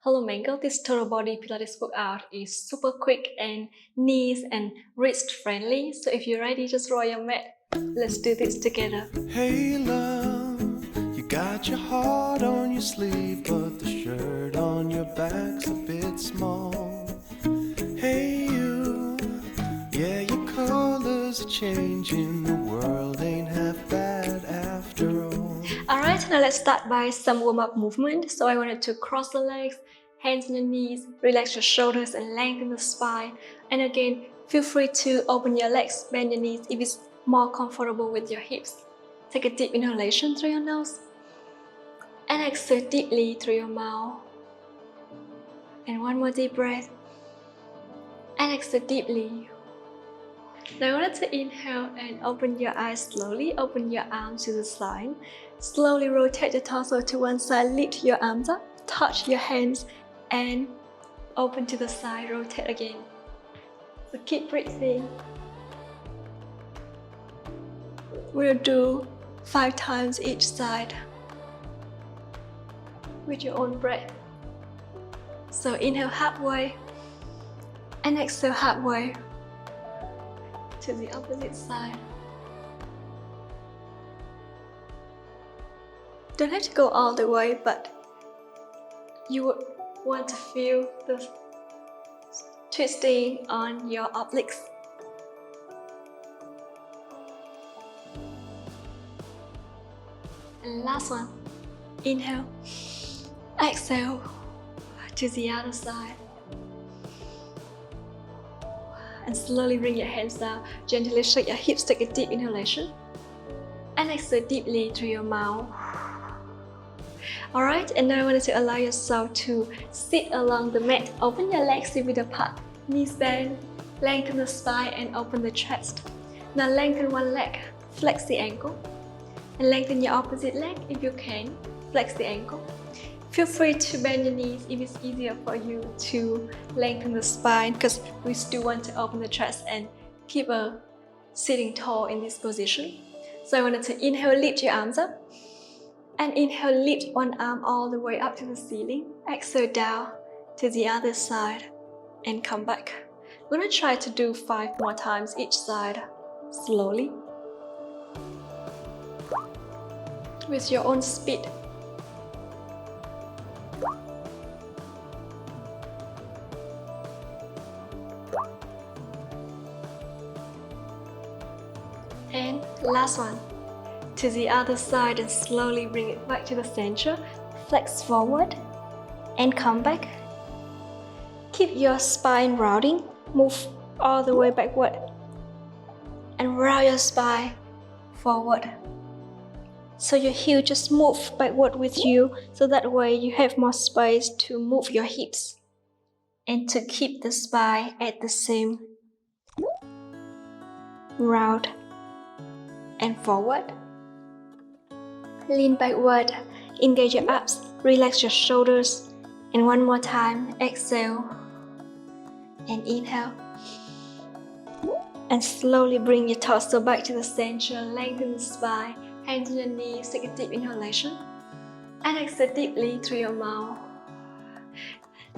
Hello Mango, this total body Pilates workout is super quick and knees and wrist friendly. So if you're ready, just roll your mat. Let's do this together. Hey love, you got your heart on your sleeve, but the shirt on your back's a bit small. Hey you, yeah, your colors are changing, the world ain't half bad after all. Alright, now let's start by some warm-up movement. So I wanted to cross the legs, hands on your knees, relax your shoulders and lengthen the spine. And again, feel free to open your legs, bend your knees if it's more comfortable with your hips. Take a deep inhalation through your nose and exhale deeply through your mouth. And one more deep breath and exhale deeply. Now I wanted to inhale and open your eyes slowly, open your arms to the side. Slowly rotate the torso to one side, lift your arms up, touch your hands and open to the side, rotate again. So keep breathing. We'll do 5 times each side with your own breath. So inhale halfway and exhale halfway to the opposite side. Don't have to go all the way, but you would want to feel the twisting on your obliques. And last one, inhale, exhale to the other side. And slowly bring your hands down, gently shake your hips, take a deep inhalation. And exhale deeply through your mouth. Alright, and now I want you to allow yourself to sit along the mat. Open your legs, sit with apart, knees bend, lengthen the spine and open the chest. Now lengthen one leg, flex the ankle. And lengthen your opposite leg if you can, flex the ankle. Feel free to bend your knees if it's easier for you to lengthen the spine, because we still want to open the chest and keep a sitting tall in this position. So I wanted to inhale, lift your arms up. And inhale, lift one arm all the way up to the ceiling. Exhale down to the other side and come back. We're going to try to do 5 more times each side, slowly, with your own speed. And last one, to the other side and slowly bring it back to the center. Flex forward and come back. Keep your spine rounding, move all the way backward and round your spine forward. So your heel just move backward with you, so that way you have more space to move your hips and to keep the spine at the same round and forward. Lean backward, engage your abs, relax your shoulders, and one more time, exhale and inhale. And slowly bring your torso back to the center, lengthen the spine, hands on your knees, take a deep inhalation, and exhale deeply through your mouth.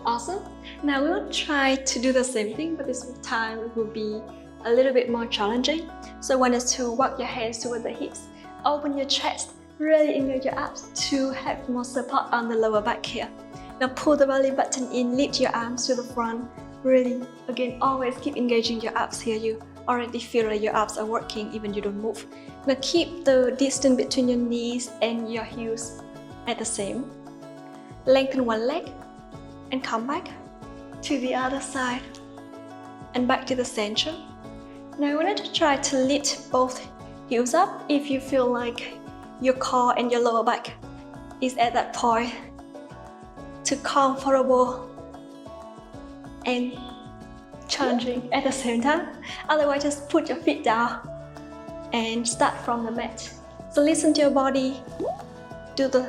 Awesome. Now we'll try to do the same thing, but this time it will be a little bit more challenging. So I want us to walk your hands toward the hips, open your chest, really engage your abs to have more support on the lower back here. Now pull the belly button in, lift your arms to the front. Really, again, always keep engaging your abs here. You already feel like your abs are working even you don't move. Now keep the distance between your knees and your heels at the same. Lengthen one leg and come back to the other side and back to the center. Now I wanted to try to lift both heels up if you feel like your core and your lower back is at that point to comfortable and challenging at the same time. Otherwise, just put your feet down and start from the mat. So listen to your body, do the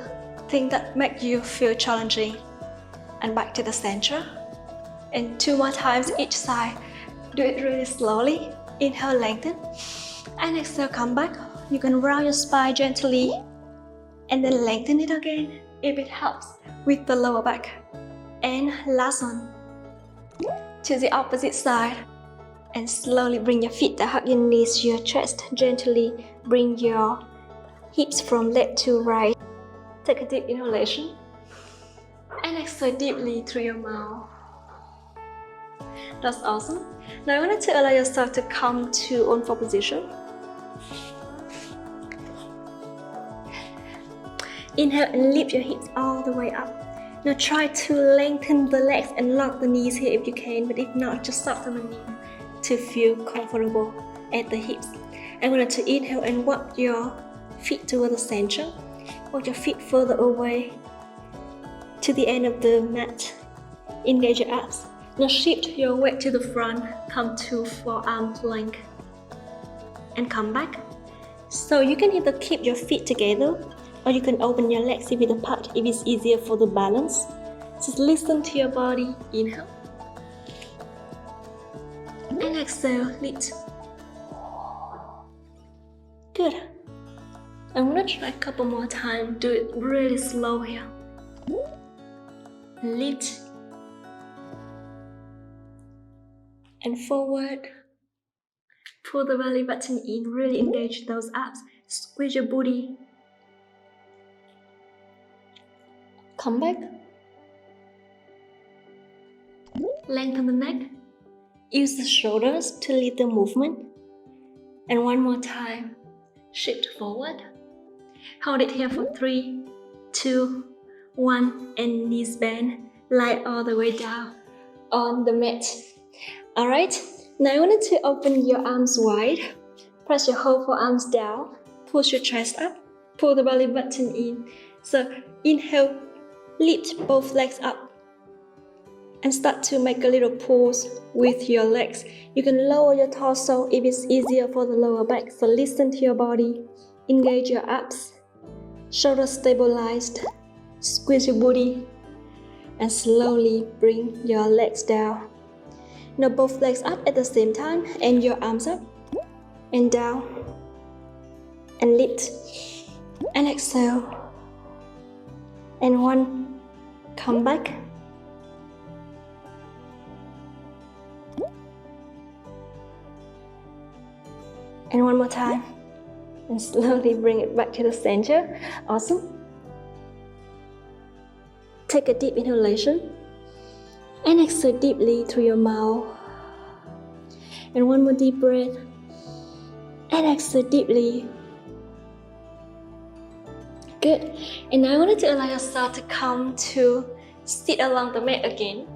thing that makes you feel challenging and back to the center. And 2 more times each side. Do it really slowly. Inhale, lengthen, and exhale, come back. You can round your spine gently and then lengthen it again if it helps with the lower back. And last one. To the opposite side. And slowly bring your feet down, hug your knees, your chest. Gently bring your hips from left to right. Take a deep inhalation. And exhale deeply through your mouth. That's awesome. Now I want you to allow yourself to come to on four position. Inhale and lift your hips all the way up. Now try to lengthen the legs and lock the knees here if you can, but if not, just soften the knees to feel comfortable at the hips. I want you to inhale and walk your feet toward the center. Walk your feet further away to the end of the mat. Engage your abs. Now shift your weight to the front. Come to forearm plank. And come back. So you can either keep your feet together or you can open your legs a bit apart if it's easier for the balance. Just listen to your body. Inhale. And exhale, lift. Good. I'm gonna try a couple more times. Do it really slow here. Lift. And forward. Pull the belly button in. Really engage those abs. Squeeze your booty. Come back. Lengthen the neck. Use the shoulders to lead the movement. And one more time. Shift forward. Hold it here for 3, 2, 1, and knees bend. Lie all the way down on the mat. Alright, now I want you to open your arms wide. Press your whole forearms down. Push your chest up. Pull the belly button in. So inhale, lift both legs up. And start to make a little pause with your legs. You can lower your torso if it's easier for the lower back. So listen to your body. Engage your abs. Shoulders stabilized. Squeeze your booty. And slowly bring your legs down. Now both legs up at the same time. And your arms up. And down. And lift. And exhale. And one. Come back. And one more time. And slowly bring it back to the center. Awesome. Take a deep inhalation. And exhale deeply through your mouth. And one more deep breath. And exhale deeply. Good. And now I want you to allow yourself to come to sit along the mat again.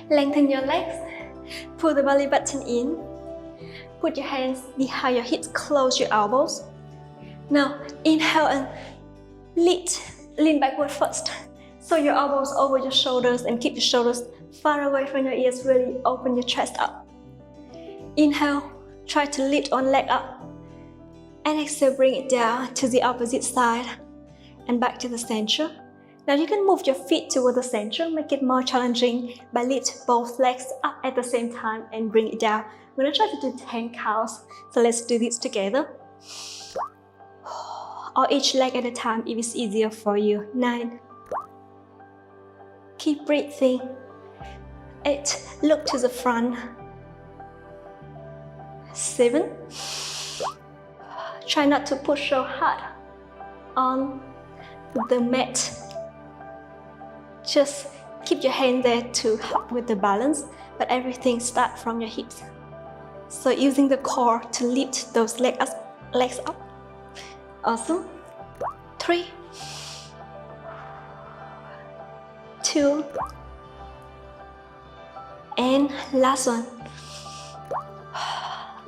Lengthen your legs. Pull the belly button in. Put your hands behind your hips, close your elbows. Now inhale and lift, lean backward first. So your elbows over your shoulders and keep your shoulders far away from your ears. Really open your chest up. Inhale, try to lift one leg up. And exhale, bring it down to the opposite side and back to the center. Now you can move your feet toward the center, make it more challenging by lift both legs up at the same time and bring it down. We're gonna try to do 10 counts, so let's do this together. Or each leg at a time if it's easier for you. 9. Keep breathing. 8. Look to the front. 7. Try not to push so hard on the mat. Just keep your hand there to help with the balance, but everything starts from your hips. So using the core to lift those legs up. Awesome. 3, 2, and last one.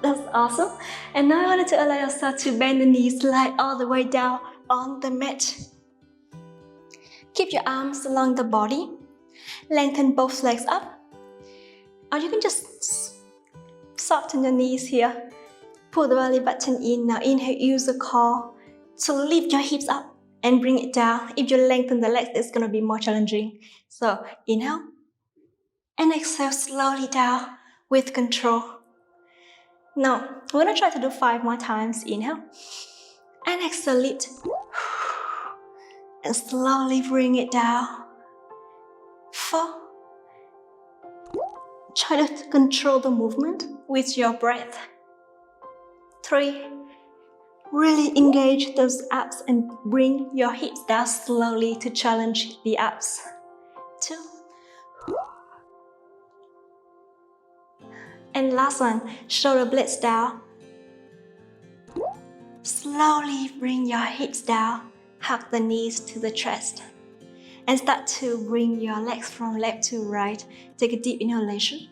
That's awesome. And now I want you to allow yourself to bend the knees, lie all the way down on the mat. Keep your arms along the body. Lengthen both legs up. Or you can just soften your knees here. Pull the belly button in. Now inhale, use the core to lift your hips up and bring it down. If you lengthen the legs, it's going to be more challenging. So inhale and exhale slowly down with control. Now, we're going to try to do 5 more times. Inhale and exhale, lift. and slowly bring it down. 4. Try to control the movement with your breath. 3. Really engage those abs and bring your hips down slowly to challenge the abs. 2. And last one, shoulder blades down. Slowly bring your hips down, hug the knees to the chest. And start to bring your legs from left to right. Take a deep inhalation.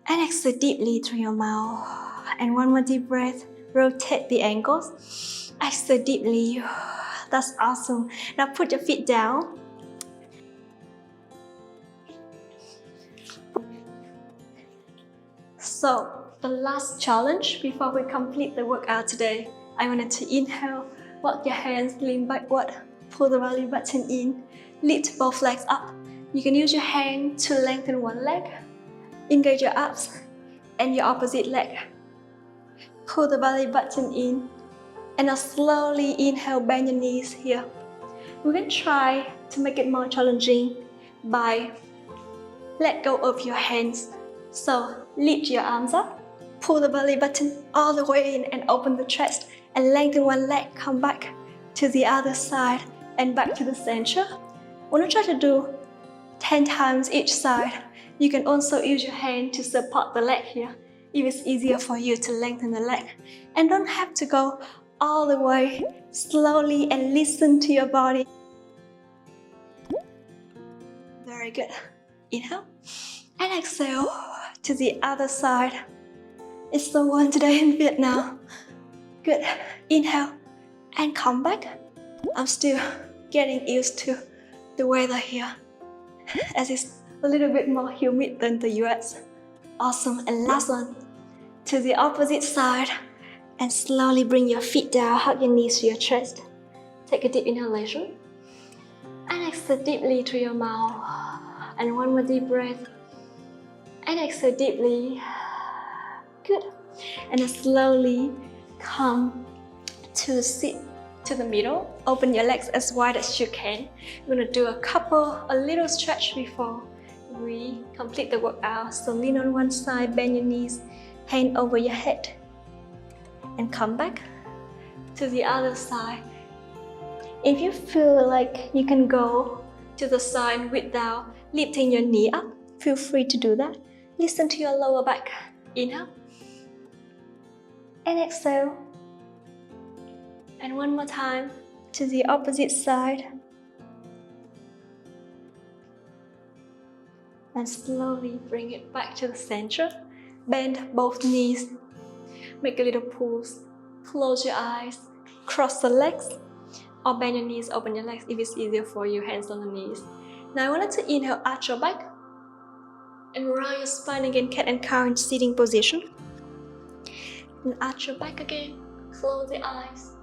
And exhale deeply through your mouth. And one more deep breath. Rotate the ankles. Exhale deeply. That's awesome. Now put your feet down. So, the last challenge before we complete the workout today, I wanted to inhale, walk your hands, lean backward, pull the belly button in, lift both legs up. You can use your hand to lengthen one leg, engage your abs, and your opposite leg. Pull the belly button in, and now slowly inhale, bend your knees here. We're going to try to make it more challenging by let go of your hands. So lift your arms up, pull the belly button all the way in and open the chest and lengthen one leg, come back to the other side and back to the center. We're going to try to do 10 times each side. You can also use your hand to support the leg here if it's easier for you to lengthen the leg. And don't have to go all the way, slowly, and listen to your body. Very good. Inhale and exhale to the other side. It's so warm today in Vietnam. Good. Inhale and come back. I'm still getting used to the weather here, as it's a little bit more humid than the US. Awesome. And last one, to the opposite side, and slowly bring your feet down, hug your knees to your chest. Take a deep inhalation and exhale deeply through your mouth. And one more deep breath. And exhale deeply. Good. And then slowly come to sit to the middle. Open your legs as wide as you can. We're going to do a little stretch before we complete the workout. So lean on one side, bend your knees, hand over your head, and come back to the other side. If you feel like you can go to the side without lifting your knee up, feel free to do that. Listen to your lower back. Inhale and exhale. And one more time to the opposite side. And slowly bring it back to the center. Bend both knees. Make a little pulse. Close your eyes. Cross the legs. Or bend your knees, open your legs if it's easier for you, hands on the knees. Now I wanted to inhale, arch your back. And round your spine again, cat and cow in sitting position. And arch your back again. Close the eyes.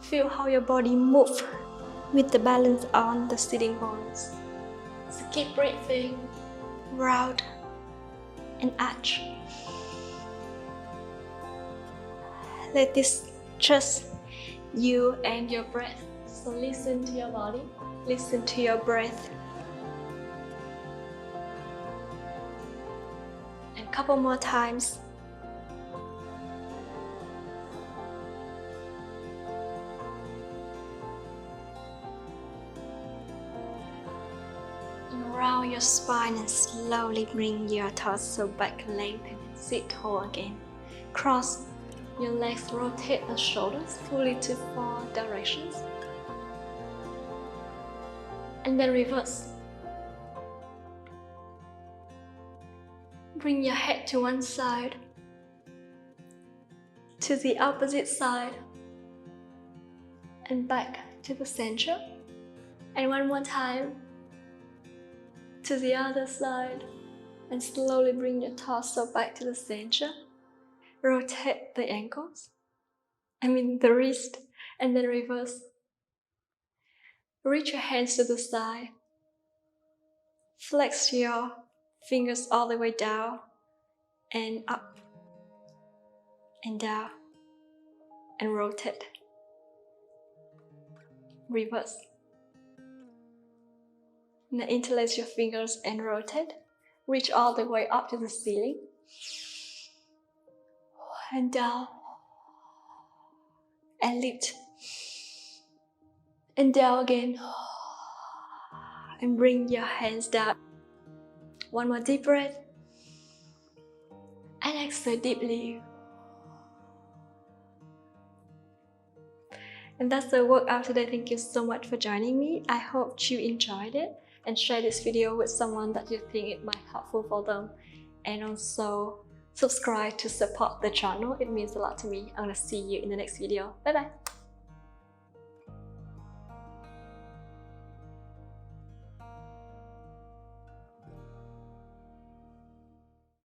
Feel how your body moves with the balance on the sitting bones. So keep breathing, round and arch. Let this just you and your breath. So listen to your body, listen to your breath. And a couple more times. Round your spine and slowly bring your torso back, lengthen and sit tall again. Cross your legs, rotate the shoulders fully to 4 directions. And then reverse. Bring your head to one side, to the opposite side, and back to the center. And one more time. To the other side, and slowly bring your torso back to the center. Rotate the ankles, the wrist, and then reverse. Reach your hands to the side. Flex your fingers all the way down, and up, and down, and rotate. Reverse. Now interlace your fingers and rotate. Reach all the way up to the ceiling. And down. And lift. And down again. And bring your hands down. One more deep breath. And exhale deeply. And that's the workout today. Thank you so much for joining me. I hope you enjoyed it, and share this video with someone that you think it might be helpful for them. And also subscribe to support the channel. It means a lot to me. I'm gonna see you in the next video. Bye bye.